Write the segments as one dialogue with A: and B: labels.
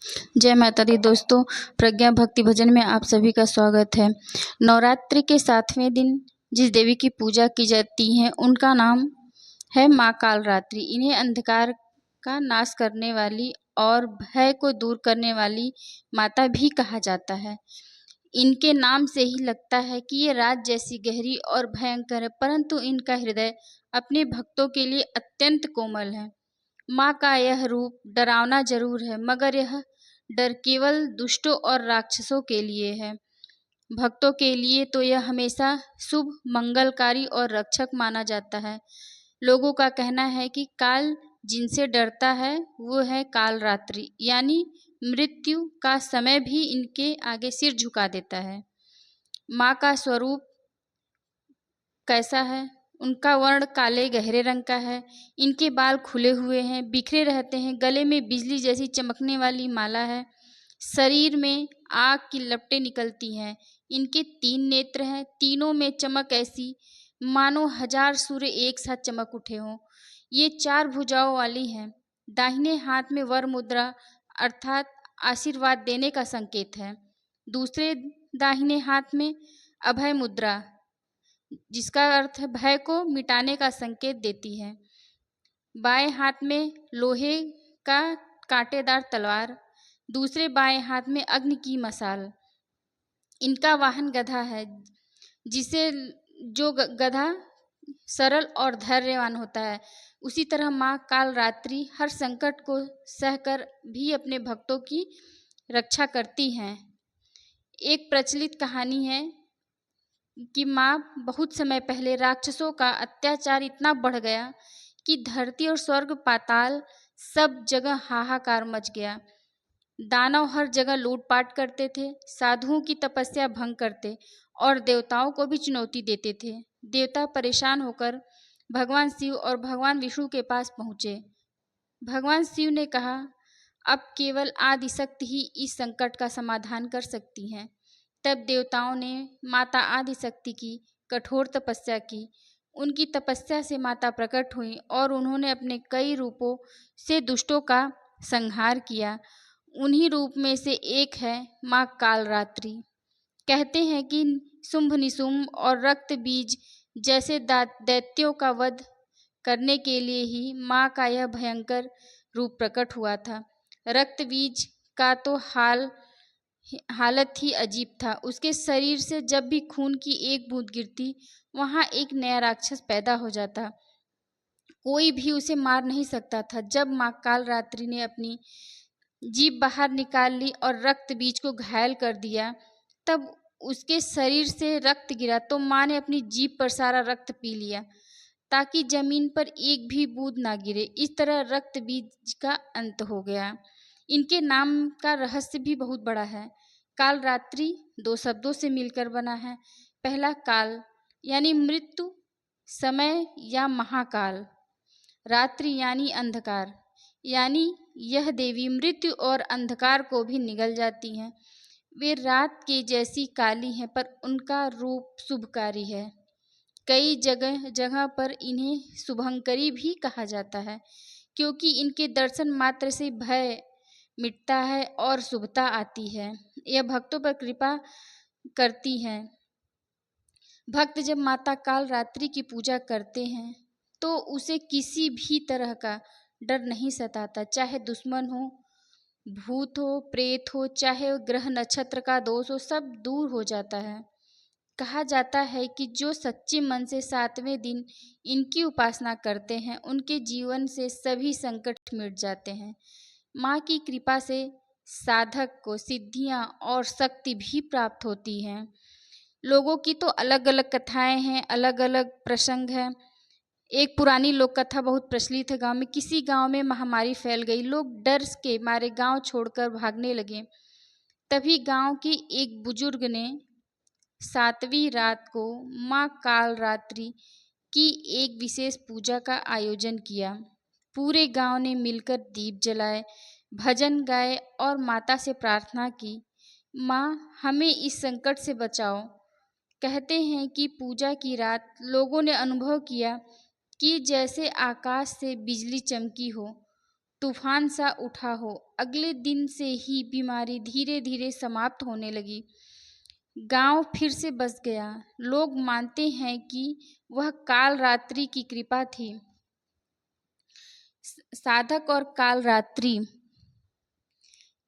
A: जय माता दी दोस्तों। प्रज्ञा भक्ति भजन में आप सभी का स्वागत है। नवरात्रि के 7वें दिन जिस देवी की पूजा की जाती है उनका नाम है माँ कालरात्रि। इन्हें अंधकार का नाश करने वाली और भय को दूर करने वाली माता भी कहा जाता है। इनके नाम से ही लगता है कि ये रात जैसी गहरी और भयंकर है, परंतु इनका हृदय अपने भक्तों के लिए अत्यंत कोमल है। माँ का यह रूप डरावना जरूर है, मगर यह डर केवल दुष्टों और राक्षसों के लिए है। भक्तों के लिए तो यह हमेशा शुभ, मंगलकारी और रक्षक माना जाता है। लोगों का कहना है कि काल जिनसे डरता है वो है कालरात्रि, यानी मृत्यु का समय भी इनके आगे सिर झुका देता है। माँ का स्वरूप कैसा है? उनका वर्ण काले गहरे रंग का है। इनके बाल खुले हुए हैं, बिखरे रहते हैं। गले में बिजली जैसी चमकने वाली माला है। शरीर में आग की लपटें निकलती हैं। इनके 3 नेत्र हैं, तीनों में चमक ऐसी मानो 1000 सूर्य एक साथ चमक उठे हों। ये 4 भुजाओं वाली हैं। दाहिने हाथ में वर मुद्रा अर्थात आशीर्वाद देने का संकेत है। दूसरे दाहिने हाथ में अभय मुद्रा, जिसका अर्थ है भय को मिटाने का संकेत देती है। बाएं हाथ में लोहे का कांटेदार तलवार, दूसरे बाएं हाथ में अग्नि की मशाल। इनका वाहन गधा है, जिसे जो गधा सरल और धैर्यवान होता है। उसी तरह माँ कालरात्रि हर संकट को सहकर भी अपने भक्तों की रक्षा करती हैं। एक प्रचलित कहानी है कि माँ बहुत समय पहले राक्षसों का अत्याचार इतना बढ़ गया कि धरती और स्वर्ग पाताल सब जगह हाहाकार मच गया। दानव हर जगह लूटपाट करते थे, साधुओं की तपस्या भंग करते और देवताओं को भी चुनौती देते थे। देवता परेशान होकर भगवान शिव और भगवान विष्णु के पास पहुँचे। भगवान शिव ने कहा, अब केवल आदिशक्ति ही इस संकट का समाधान कर सकती हैं। तब देवताओं ने माता आदिशक्ति की कठोर तपस्या की। उनकी तपस्या से माता प्रकट हुई और उन्होंने अपने कई रूपों से दुष्टों का संहार किया। उन्हीं रूप में से एक है माँ कालरात्रि। कहते हैं कि शुंभ निशुंभ और रक्त बीज जैसे दैत्यों का वध करने के लिए ही माँ का यह भयंकर रूप प्रकट हुआ था। रक्त बीज का तो हालत ही अजीब था। उसके शरीर से जब भी खून की एक बूंद गिरती, वहां एक नया राक्षस पैदा हो जाता। कोई भी उसे मार नहीं सकता था। जब माँ कालरात्रि ने अपनी जीभ बाहर निकाल ली और रक्त बीज को घायल कर दिया, तब उसके शरीर से रक्त गिरा तो माँ ने अपनी जीभ पर सारा रक्त पी लिया ताकि जमीन पर एक भी बूंद ना गिरे। इस तरह रक्त बीज का अंत हो गया। इनके नाम का रहस्य भी बहुत बड़ा है। कालरात्रि 2 शब्दों से मिलकर बना है। पहला काल यानी मृत्यु, समय या महाकाल। रात्रि यानी अंधकार, यानी यह देवी मृत्यु और अंधकार को भी निगल जाती हैं। वे रात के जैसी काली हैं, पर उनका रूप शुभकारी है। कई जगह जगह पर इन्हें शुभंकरी भी कहा जाता है, क्योंकि इनके दर्शन मात्र से भय मिटता है और शुभता आती है। यह भक्तों पर कृपा करती हैं। भक्त जब माता कालरात्रि की पूजा करते हैं तो उसे किसी भी तरह का डर नहीं सताता, चाहे दुश्मन हो, भूत हो, प्रेत हो, चाहे ग्रह नक्षत्र का दोष हो, सब दूर हो जाता है। कहा जाता है कि जो सच्चे मन से 7वें दिन इनकी उपासना करते हैं, उनके जीवन से सभी संकट मिट जाते हैं। माँ की कृपा से साधक को सिद्धियाँ और शक्ति भी प्राप्त होती हैं। लोगों की तो अलग अलग कथाएं हैं, अलग अलग प्रसंग हैं। एक पुरानी लोक कथा बहुत प्रचलित है गांव में। किसी गांव में महामारी फैल गई। लोग डर के मारे गांव छोड़कर भागने लगे। तभी गांव के एक बुजुर्ग ने 7वीं रात को माँ कालरात्रि की एक विशेष पूजा का आयोजन किया। पूरे गांव ने मिलकर दीप जलाए, भजन गाए और माता से प्रार्थना की, माँ हमें इस संकट से बचाओ। कहते हैं कि पूजा की रात लोगों ने अनुभव किया कि जैसे आकाश से बिजली चमकी हो तूफान सा उठा हो। अगले दिन से ही बीमारी धीरे धीरे समाप्त होने लगी। गांव फिर से बस गया। लोग मानते हैं कि वह काल रात्रि की कृपा थी। साधक और काल रात्रि।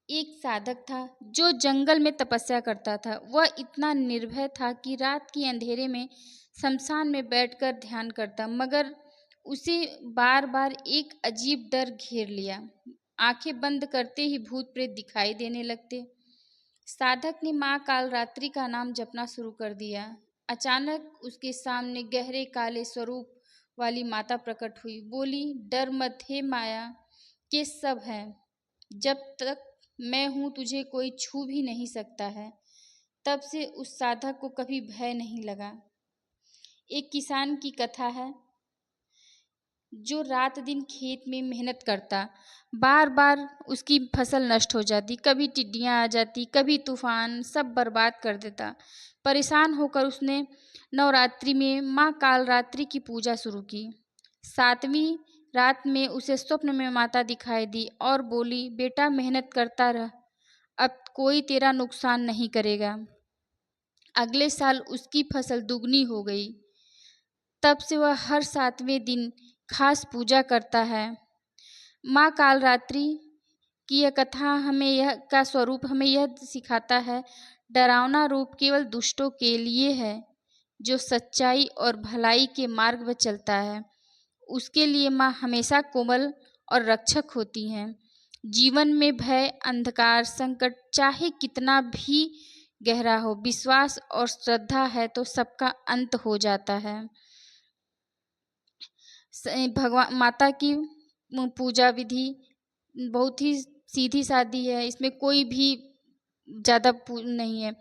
A: एक साधक था जो जंगल में तपस्या करता था। वह इतना निर्भय था कि रात के अंधेरे में शमशान में बैठकर ध्यान करता, मगर उसे बार बार एक अजीब डर घेर लिया। आंखें बंद करते ही भूत प्रेत दिखाई देने लगते। साधक ने माँ कालरात्रि का नाम जपना शुरू कर दिया। अचानक उसके सामने गहरे काले स्वरूप वाली माता प्रकट हुई। बोली, डर मत हे माया, के सब है। जब तक मैं हूं तुझे कोई छू भी नहीं सकता है। तब से उस साधक को कभी भय नहीं लगा। एक किसान की कथा है जो रात दिन खेत में मेहनत करता। बार बार उसकी फसल नष्ट हो जाती, कभी टिड्डियां आ जाती, कभी तूफान, सब बर्बाद कर देता। परेशान होकर उसने नवरात्रि में माँ कालरात्रि की पूजा शुरू की। 7वीं रात में उसे स्वप्न में माता दिखाई दी और बोली, बेटा मेहनत करता रह, अब कोई तेरा नुकसान नहीं करेगा। अगले साल उसकी फसल दुगनी हो गई। तब से वह हर 7वें दिन खास पूजा करता है। माँ कालरात्रि की यह कथा का स्वरूप हमें यह सिखाता है, डरावना रूप केवल दुष्टों के लिए है। जो सच्चाई और भलाई के मार्ग पर चलता है उसके लिए माँ हमेशा कोमल और रक्षक होती हैं। जीवन में भय, अंधकार, संकट चाहे कितना भी गहरा हो, विश्वास और श्रद्धा है तो सबका अंत हो जाता है। भगवान माता की पूजा विधि बहुत ही सीधी सादी है, इसमें कोई भी ज़्यादा नहीं है।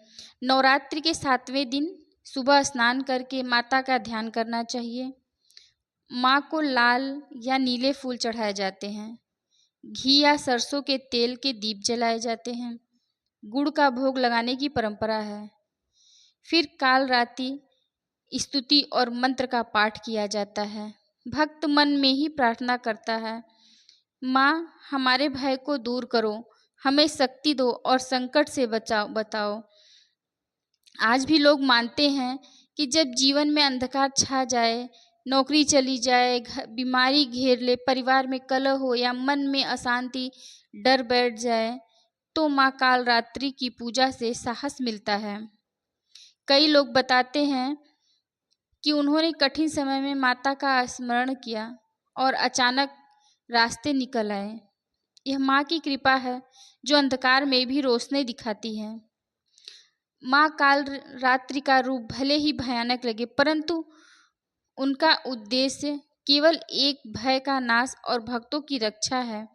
A: नवरात्रि के 7वें दिन सुबह स्नान करके माता का ध्यान करना चाहिए। माँ को लाल या नीले फूल चढ़ाए जाते हैं। घी या सरसों के तेल के दीप जलाए जाते हैं। गुड़ का भोग लगाने की परंपरा है। फिर काल रात्रि स्तुति और मंत्र का पाठ किया जाता है। भक्त मन में ही प्रार्थना करता है, माँ हमारे भय को दूर करो, हमें शक्ति दो और संकट से बताओ। आज भी लोग मानते हैं कि जब जीवन में अंधकार छा जाए, नौकरी चली जाए, बीमारी घेर ले, परिवार में कलह हो या मन में अशांति, डर बैठ जाए, तो माँ कालरात्रि की पूजा से साहस मिलता है। कई लोग बताते हैं कि उन्होंने कठिन समय में माता का स्मरण किया और अचानक रास्ते निकल आए। यह माँ की कृपा है जो अंधकार में भी रोशनी दिखाती है। माँ काल रात्रि का रूप भले ही भयानक लगे, परंतु उनका उद्देश्य केवल एक भय का नाश और भक्तों की रक्षा है।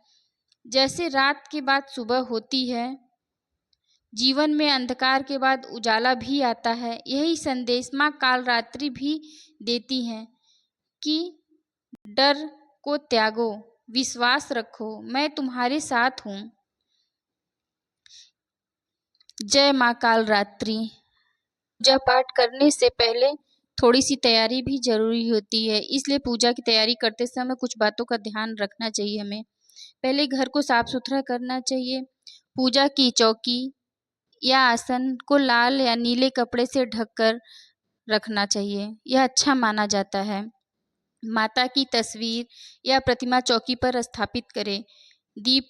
A: जैसे रात के बाद सुबह होती है, जीवन में अंधकार के बाद उजाला भी आता है। यही संदेश माँ कालरात्रि भी देती हैं कि डर को त्यागो, विश्वास रखो, मैं तुम्हारे साथ हूँ। जय माँ कालरात्रि। पूजा पाठ करने से पहले थोड़ी सी तैयारी भी जरूरी होती है, इसलिए पूजा की तैयारी करते समय कुछ बातों का ध्यान रखना चाहिए हमें। पहले घर को साफ सुथरा करना चाहिए। पूजा की चौकी या आसन को लाल या नीले कपड़े से ढककर रखना चाहिए, यह अच्छा माना जाता है। माता की तस्वीर या प्रतिमा चौकी पर स्थापित करें। दीप,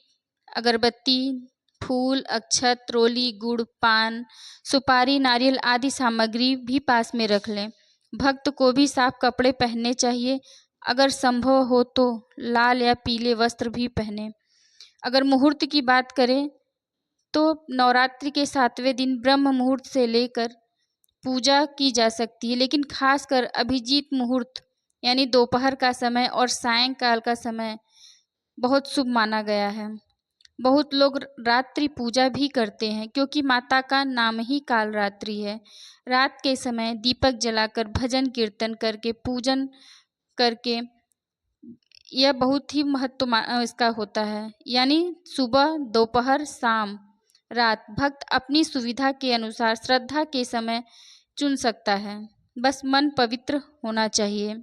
A: अगरबत्ती, फूल, अक्षत, रोली, गुड़, पान, सुपारी, नारियल आदि सामग्री भी पास में रख लें। भक्त को भी साफ कपड़े पहनने चाहिए। अगर संभव हो तो लाल या पीले वस्त्र भी पहने। अगर मुहूर्त की बात करें तो नवरात्रि के 7वें दिन ब्रह्म मुहूर्त से लेकर पूजा की जा सकती है, लेकिन खासकर अभिजीत मुहूर्त यानी दोपहर का समय और सायंकाल का समय बहुत शुभ माना गया है। बहुत लोग रात्रि पूजा भी करते हैं क्योंकि माता का नाम ही कालरात्रि है। रात के समय दीपक जलाकर भजन कीर्तन करके पूजन करके यह बहुत ही महत्व इसका होता है। यानी सुबह, दोपहर, शाम, रात भक्त अपनी सुविधा के अनुसार श्रद्धा के समय चुन सकता है, बस मन पवित्र होना चाहिए।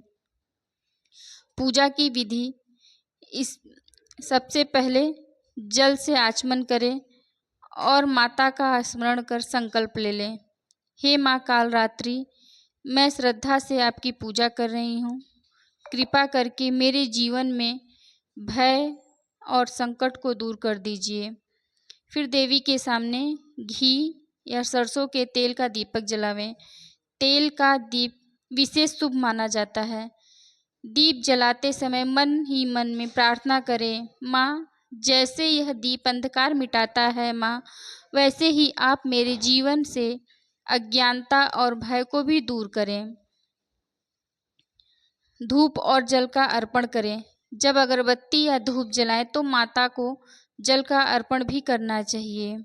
A: पूजा की विधि, इस सबसे पहले जल से आचमन करें और माता का स्मरण कर संकल्प ले लें। हे माँ कालरात्रि, मैं श्रद्धा से आपकी पूजा कर रही हूँ। कृपा करके मेरे जीवन में भय और संकट को दूर कर दीजिए। फिर देवी के सामने घी या सरसों के तेल का दीपक जलावें। तेल का दीप विशेष शुभ माना जाता है। दीप जलाते समय मन ही मन में प्रार्थना करें, माँ जैसे यह दीप अंधकार मिटाता है माँ, वैसे ही आप मेरे जीवन से अज्ञानता और भय को भी दूर करें। धूप और जल का अर्पण करें। जब अगरबत्ती या धूप जलाएं तो माता को जल का अर्पण भी करना चाहिए।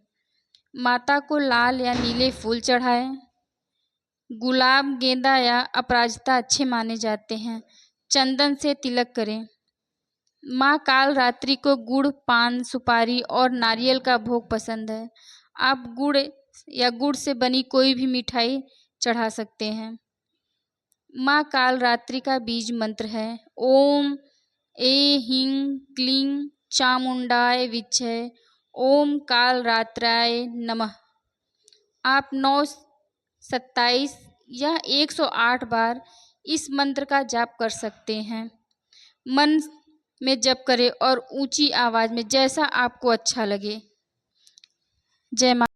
A: माता को लाल या नीले फूल चढ़ाएं। गुलाब, गेंदा या अपराजिता अच्छे माने जाते हैं। चंदन से तिलक करें। माँ कालरात्रि को गुड़, पान, सुपारी और नारियल का भोग पसंद है। आप गुड़ या गुड़ से बनी कोई भी मिठाई चढ़ा सकते हैं। माँ कालरात्रि का बीज मंत्र है ओम ह्रीं क्लीं चामुंडाय विच्चे, ओम कालरात्राय नमः। आप 9, 27 या 108 बार इस मंत्र का जाप कर सकते हैं। मन में जप करें और ऊंची आवाज में, जैसा आपको अच्छा लगे। जय माता।